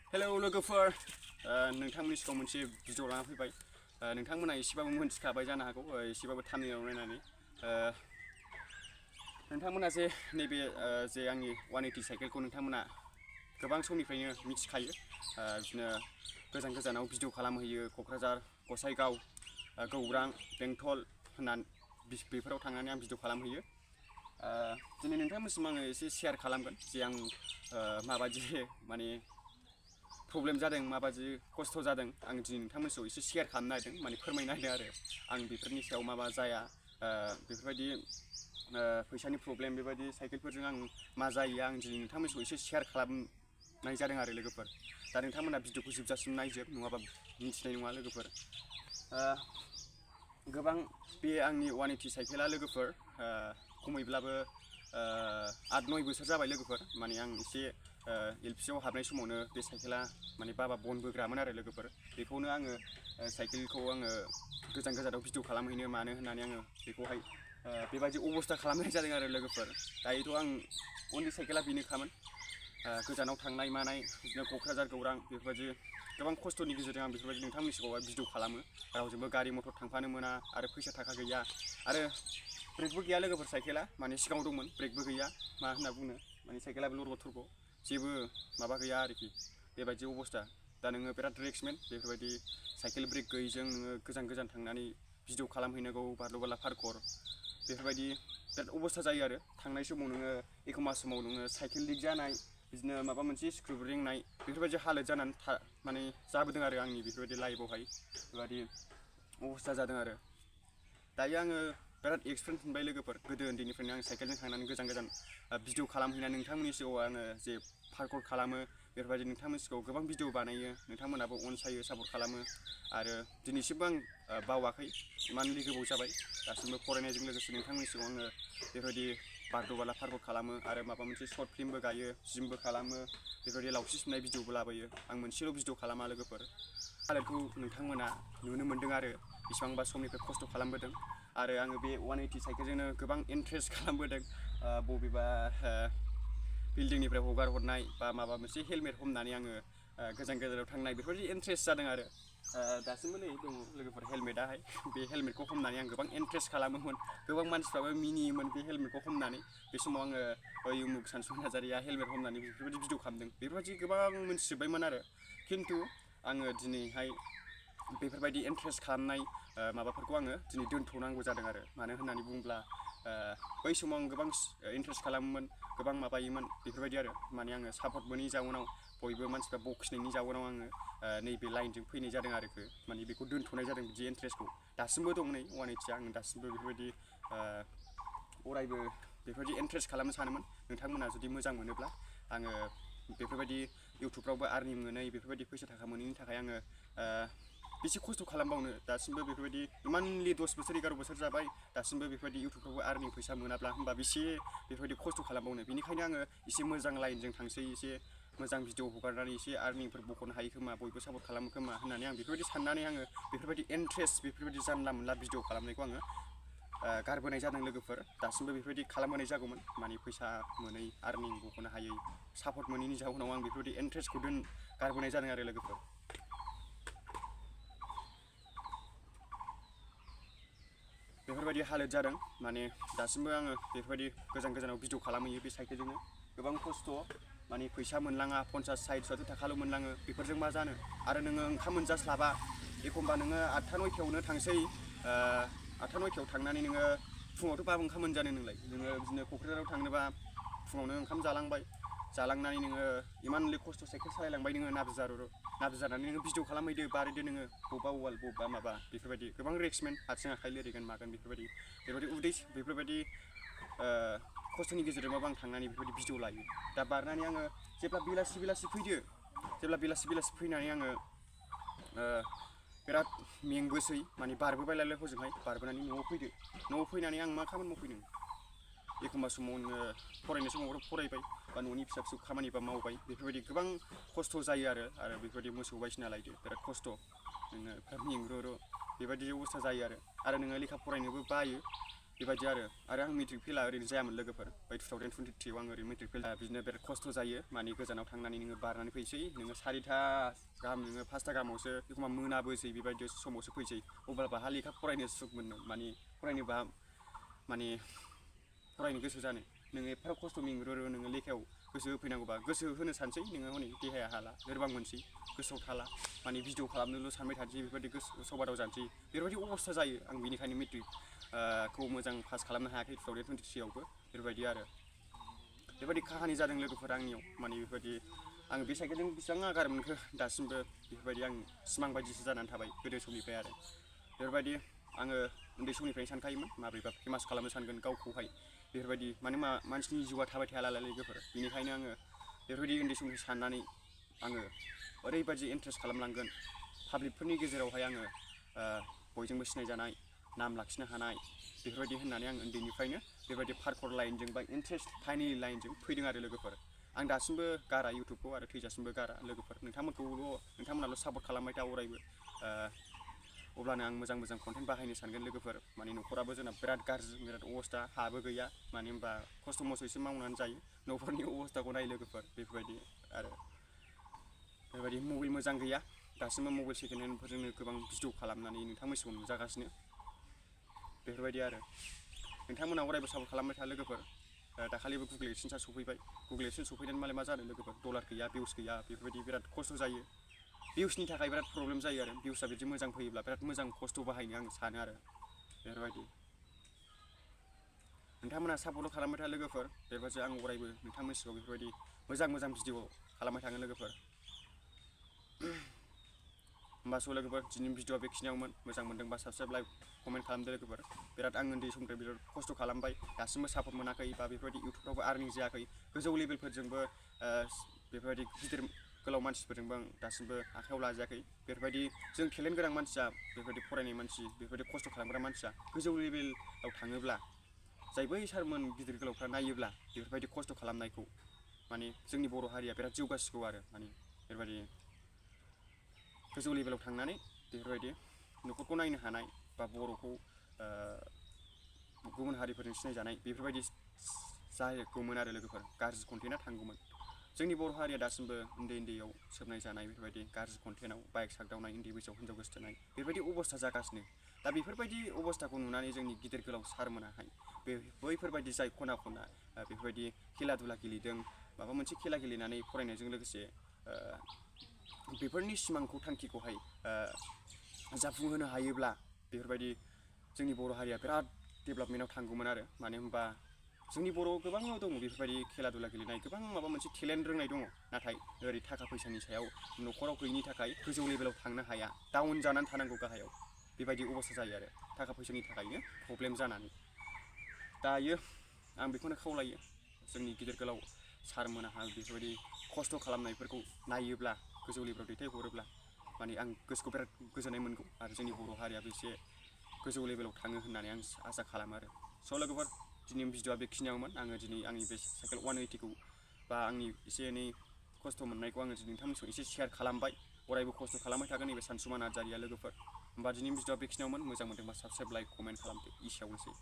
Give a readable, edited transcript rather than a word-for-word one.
hello लोगोफोर नोंथांमोननि सिगाङाव मोनसे भिडिअ लाना फैबाय नोंथांमोना एसेबाबो मोनथिखाबाय जानो हागौ एसेबाबो थामनेलाव नायनानै नोंथांमोना जे नैबे जे आंनि 180 साइकेलखौ नोंथांमोना गोबां समनिफ्रायनो मिथिखायो बिदिनो गोजान गोजानाव भिडिअ खालामहैयो क'क्राझार गसाइगाव गौरां बेंटल होननानै बेफोराव थांनानै आं भिडिअ खालामहैयो दिनै नोंथांमोनसिम आङो एसे शेयार खालामगोन जे आं माबायदि माने प्रब्लेम जादों माबायदि खस्थ' जादों आं दिनै नोंथांमोनखौ एसे शेयार खालामनो नागिरदों माने फोरमायनो नागिरदों आरो आं बेफोरनि सायाव माबा जाया बेफोरबायदि फैसानि प्रब्लेम बेबायदि साइकेलफोरजों आं मा जायो आं दिनै नोंथांमोनखौ एसे शेयार खालामनाय जादों आरो लोगोफोर दा नोंथांमोना भिडिअखौ जोबजासिम नायजोब नङाबा मिथिनाय नङा लोगोफोर गोबां बे आंनि 180 साइकेला लोगोफोर खमैब्लाबो 8-9 बोसोर जाबाय लोगोफोर माने आं एसे एलपिआव हाबनाय समावनो बे साइकेला माने बाबा बन बोग्रामोन आरो लोगोफोर बेखौनो आङो साइकेलखौ आङो गोजान गोजानाव भिडिअ खालामहैनो मानो होननानै आङो बेखौहाय बेबायदि अबस्था खालामनाय जादों आरो लोगोफोर दायोथ' आं उन्दै साइकेला बेनोखामोन गोजानाव थांनाय मानाय बिदिनो क'क्राझार गौरां बेफोरबायदि गोबां खस्थ'नि गेजेरजों आं बेफोरबायदि नोंथांमोननि सिगाङावहाय भिडिअ खालामो रावजोंबो गारि मटर थांफानो मोना आरो फैसा थाखा गैया आरो ब्रेकबो गैया लोगोफोर साइकेला माने सिगाङाव दंमोन ब्रेकबो गैया मा होनना बुंनो माने साइकेलाबो लरग' थरग' जेबो माबा गैया आरोखि बेबायदि अबस्था दा नोङो बिराद रिस्कमोन बेफोरबायदि साइकेल ब्रेक गैयैजों नोङो गोजान गोजान थांनानै भिडिअ खालामहैनांगौ बारल' बारला पार्कोर बेफोरबायदि बिराद अबस्था जायो आरो थांनाय समाव नोङो एखमबा समाव नोङो साइकेल लिक जानाय बिदिनो माबा मोनसे स्क्रु रिंनाय बेफोरबायदि हालोद जानानै माने जाबोदों आरो आंनि बेफोरबायदि लाइफआवहाय बेबायदि अबस्था जादों आरो दायो आङो बिराद एक्सपिरियेन्स मोनबाय लोगोफोर गोदो उन्दैनिफ्रायनो आं साइकेलजों थांनानै गोजान गोजान भिडिअ खालामहैनानै नोंथांमोननि सिगाङाव आङो जे पार्कोर खालामो बेफोरबायदि नोंथांमोननि सिगाङाव गोबां भिडिअ बानायो नोंथांमोनाबो अनसायो सापर्ट खालामो आरो दिनैसिमबो आं बावाखै इमानलि गोबाव जाबाय दासिमबो फरायनायजों लोगोसे नोंथांमोननि सिगाङाव आङो बेफोरबायदि बारद' बारला पार्कोर खालामो आरो माबा मोनसे सर्ट फिल्मबो गायो जिमबो खालामो बेफोरबायदि लावथि सुनाय भिडिअबो लाबोयो आं मोनसेल' भिडिअ खालामा लोगोफोर हालोदखौ नोंथांमोना नुनो मोन्दों आरो बेसेबांबा समनिफ्राय खस्थ' खालामबोदों आरो आङो बे 180 साइकेलजोंनो गोबां इन्ट्रेस्ट खालामबोदों बबेबा बिल्डिंनिफ्राय हगार हरनाय बा माबा मोनसे हेलमेट हमनानै आङो गोजान गोजानाव थांनाय बेफोरबायदि इन्ट्रेस्ट जादों आरो दासिमबो नै दङ लोगोफोर हेलमेटाहाय बे हेलमेटखौ हमनानै आं गोबां इन्ट्रेस्ट खालामोमोन गोबां मानसिफ्राबो मिनियोमोन बे हेलमेटखौ हमनानै बे समाव आङो उमुक सानसु नार्जारिया हेलमेट हमनानै बेफोरबायदि भिडिअ खालामदों बेफोरबायदि गोबां मोनथिजोब्बायमोन आरो खिन्थु आङो दिनैहाय बेफोरबायदि इन्ट्रेस्ट खालामनाय माबाफोरखौ आङो दिनै दोनथ'नांगौ जादों आरो मानो होननानै बुङोब्ला बै समाव आं गोबां इन्ट्रेस्ट खालामोमोन गोबां माबायोमोन बेफोरबायदि आरो माने आङो सापर्ट मोनैनि जाउनाव बयबो मानसिफ्रा बखिनायनि जाउनाव आङो नैबे लाइनजों फैनाय जादों आरोखि माने बेखौ दोनथ'नाय जादों बिदि इन्ट्रेस्टखौ दासिमबो दं नै 180 आं दासिमबो बेफोरबायदि अरायबो बेफोरबायदि इन्ट्रेस्ट खालामनो सानोमोन नोंथांमोना जुदि मोजां मोनोब्ला आङो बेफोरबायदि इउटुबफ्रावबो आर्निं मोनै बेफोरबायदि फैसा थाखा मोनैनि थाखाय आङो बेसे खस्थ' खालामबावनो दासिमबो बेफोरबायदि इमानलि 10 बोसोर 11 बोसोर जाबाय दासिमबो बेफोरबायदि इउटुबफ्रावबो आर्निं फैसा मोनाब्ला होमबा बेसे बेफोरबायदि खस्थ' खालामबावनो बेनिखायनो आङो एसे मोजां लाइनजों थांसै एसे मोजां भिडिअ हगारनानै एसे आर्निंफोर बख'नो हायो खोमा बयबो सापर्ट खालामो खोमा होननानै आं बेफोरबायदि साननानै आङो बेफोरबायदि इन्ट्रेस्ट बेफोरबायदि जानला मोनला भिडिअ खालामनायखौ आङो गारबोनाय जादों लोगोफोर दासिमबो बेफोरबायदि खालामबोनाय जागौमोन माने फैसा मोनै आर्निं बख'नो हायै सापर्ट मोनैनि जाहोनाव आं बेफोरबायदि इन्ट्रेस्टखौ गारबोनाय जादों आरो लोगोफोर बेफोरबायदि हालोद जादों माने दासिमबो आङो बेफोरबायदि गोजान गोजानाव भिडिअ खालामहैयो बे साइकेलजोंनो गोबां खस्थ' माने फैसा मोनलाङा 50-60 थाखाल' मोनलाङो बेफोरजों मा जानो आरो नोङो ओंखाम मोनजास्लाबा एखमबा नोङो 8-9थायावनो थांसै 8-9थायाव थांनानै नोङो फुङावथ' बाबो ओंखाम मोनजानो नोंलाय नोङो बिदिनो क'क्राझाराव थांनोबा फुङावनो ओंखाम जालांनानै नोङो इमानलि खस्थ' साइकेल सालायलांबाय नोङो नाबजानानै नोङो भिडिअ खालामहैदो बारैदो नोङो बबेबा वाल बबेबा माबा बेफोरबायदि गोबां रिस्कमोन आथिं आखाइ लोरिगोन मागोन बेफोरबायदि उदै बेफोरबायदि खस्थ'नि गेजेरजोंबाबो आं थांनानै बेफोरबायदि भिडिअ लायो दा बारनानै आङो जेब्ला बेलासि फैनानै आङो बिराद मेंबोसै माने बारबोबायलाय हजोंहाय बारबोनानै न'आव फैनानै आं मा खामानि मावफैदों एखमबा समाव नोङो फरायनाय समावथ' फरायबाय बा न'नि फिसा फिसौ खामानिबा मावबाय बेफोरबायदि गोबां खस्थ' जायो आरो बेफोरबायदि मोसौ बायदिसिना लायदो बिराद खस्थ' नोङो मेंग्रु बेबायदि अबस्था जायो आरो नोङो लेखा फरायनोबो बायो बेबायदि आरो आं मेट्रिक फेलआ ओरैनो जायामोन लोगोफोर बै 2023 आं ओरैनो मेट्रिक फेल बिदिनो बिराद खस्थ' जायो माने गोजानाव थांनानै नोङो बारनानै फैसै नोङो 4टा गाहाम नोङो 5टा गाहामावसो एखमबा मोनाबोसै बेबायदि समावसो फैसै अब्ला बाहा लेखा फरायनो सुख मोनो माने फरायनोबा माने फरायनो गोसो जानो नोङो एफा खस्थ' मेंग्रो नोङो लेखायाव गोसो होफैनांगौबा गोसो होनो सानसै नोङो हनै देहाया हाला लोरबां मोनसै गोसोआव थाला माने भिडिअ खालामनोल' सानबाय थानोसै बेफोरबायदि गोसो सबादाव जानोसै बेफोरबायदि अबस्था जायो आं बेनिखायनो मेट्रिक खौ मोजां पास खालामनो हायाखै 2023 आवबो बेफोरबायदि आरो बेबायदि काहानि जादों लोगोफोर आंनियाव माने बेफोरबायदि आं बे साइकेलजों बेसेबां आगार मोनखो दासिमबो बेफोरबायदि आं सिमां बायदिसो जानानै थाबाय गोदो समनिफ्राय आरो बेफोरबायदि आङो उन्दै समनिफ्रायनो सानखायोमोन माब्रैबा फेमास खालामनो सानगोन गावखौहाय बेफोरबायदि माने मानसिनि जिउआ थाबाय थायालाय लोगोफोर बेनिखायनो आङो बेफोरबायदि उन्दै समनिफ्राय साननानै आङो ओरैबायदि इन्ट्रेस्ट खालामलांगोन पाब्लिकफोरनि गेजेरावहाय आङो बयजोंबो सिनायजानाय नाम लाखिनो हानाय बेफोरबायदि होननानै आं उन्दैनिफ्रायनो बेबायदि पार्कोर लाइनजों बा इन्ट्रेस्ट फाइनि लाइनजों फैदों आरो लोगोफोर आं दासिमबो गारा इउटुबखौ आरो थैजासिमबो गारा लोगोफोर नोंथांमोनाल' सापर्ट खालामबाय था अरायबो अब्लानो आं मोजां मोजां कन्टेन्ट बाहायनो सानगोन लोगोफोर माने न'खराबो जोंना बिराद गाज्रि बिराद अबस्था हाबो गैया मानो होनबा खस्थ' मस्थ'यैसो मावनानै जायो न'फोरनि अबस्थाखौ नाय लोगोफोर बेफोरबायदि आरो बेबायदि मबाइल मोजां गैया दासिमबो मबाइल सेकेन्ड हेन्डफोरजोंनो गोबां भिडिअ खालामनानै नोंथांमोनसिम नुजागासिनो बेफोरबायदि आरो नोंथांमोना अरायबो सापर्ट खालामबाय था लोगोफोर दाखालिबो गुगल एडसेन्सआ सफैबाय गुगल एडसेन्स सफैनानै मालाय मा जानो लोगोफोर डलार गैया भिउस गैया बेफोरबायदि बिराद खस्थ' जायो भिउसनि थाखाय बिराद प्रब्लेम जायो आरो भिउसआ बिदि मोजां फैयोब्ला बिराद मोजां खस्थ' बाहायनो आं सानो आरो बेफोरबायदि नोंथांमोना सापर्ट खालामबाय था लोगोफोर बेबायदि आं अरायबो नोंथांमोननि सिगाङाव बेफोरबायदि मोजां भिडिअ खालामबाय थागोन लोगोफोर होमबा स' लोगोफोर दिनैनि भिडिअआ बेखिनियावमोन मोजां मोनदोंबा साबस्क्राइब लाइक कमेन्ट खालामदो लोगोफोर बिराद आं उन्दै समनिफ्राय बिराद खस्थ' खालामबाय दासिमबो सापर्ट मोनाखै बा बेफोरबायदि इउटुबफ्रावबो आर्निं जायाखै गोजौ लेभेलफोरजोंबो बेफोरबायदि गिदिर गोलाव मानसिफोरजोंबो आं दासिमबो आखायाव लाजायाखै बेफोरबायदि जों टेलेन्ट गोनां मानसिया बेफोरबायदि फरायनाय मानसि बेफोरबायदि खस्थ' खालामग्रा मानसिया गोजौ लेभेलाव थाङोब्ला जाय बै सारमोन गिदिर गोलावफ्रा नायोब्ला बेफोरबायदि खस्थ' खालामनायखौ माने जोंनि बर' हारिया बिराद जौगासिगौ आरो माने बेफोरबायदि गोजौ लेभेलाव थांनानै बेफोरबायदि न'खरखौ नायनो हानाय बा बर'खौ गुबुन हारिफोरजों सिनायजानाय बेफोरबायदि जागौमोन आरो लोगोफोर गाज्रि कन्टेन्टआ थांगौमोन जोंनि बर' हारिया दासिमबो उन्दैयाव सोबनाय जानाय बेफोरबायदि गाज्रि कन्टेन्टआव बाइक सागदावनाय उन्दै बैसोआव हिनजाव गोसथोनाय बेफोरबायदि अबस्था जागासिनो दा बेफोरबायदि अबस्थाखौ नुनानै जोंनि गिदिर गोलाव सारमोनाहाय बैफोरबायदि जाय खना बेफोरबायदि खेला दुला गेलेदों माबा मोनसे खेला गेलेनानै फरायनायजों लोगोसे बेफोरनि सिमांखौ थांखिखौहाय जाफुंहोनो हायोब्ला बेफोरबायदि जोंनि बर' हारिया बिराद डेभेलपमेन्टआव थांगौमोन आरो मानो होनबा जोंनि बर'आव गोबां दङ बेफोरबायदि खेला दुला गेलेनाय गोबां माबा मोनसे टेलेन्ट रोंनाय दङ नाथाय ओरै थाखा फैसानि सायाव न'खराव गैयिनि थाखाय गोजौ लेभेलाव थांनो हाया डाउन जानानै थानांगौ गाहायाव बेबायदि अबस्था जायो आरो थाखा फैसानि थाखायनो प्रब्लेम जानानै दायो आं बेखौनो खावलायो जोंनि गिदिर गोलाव सारमोनाहा बेफोरबायदि खस्थ' खालामनायफोरखौ नायोब्ला गोजौ लेभेलाव दैथायहरोब्ला माने आं गोसोखौ बिराद गोजोननाय मोनगौ आरो जोंनि बर' हारियाबो एसे गोजौ लेभेलाव थाङो होननानै आं आसा खालामो आरो स' लोगोफोर दिनैनि भिडिअआ बेखिनियावमोन आङो दिनै आंनि बे साइकेल 180खौ बा आंनि एसे एनै खस्थ' मोननायखौ आङो दिनै नोंथांमोनजों एसे शेयार खालामबाय अरायबो खस्थ' खालामबाय थागोन नैबे सानसुमा नार्जारिया लोगोफोर होमबा दिनैनि भिडिअआ बेखिनियावमोन मोजां मोनदोंबा साबस्क्राइब लाइक कमेन्ट खालामदो एसेयावनोसै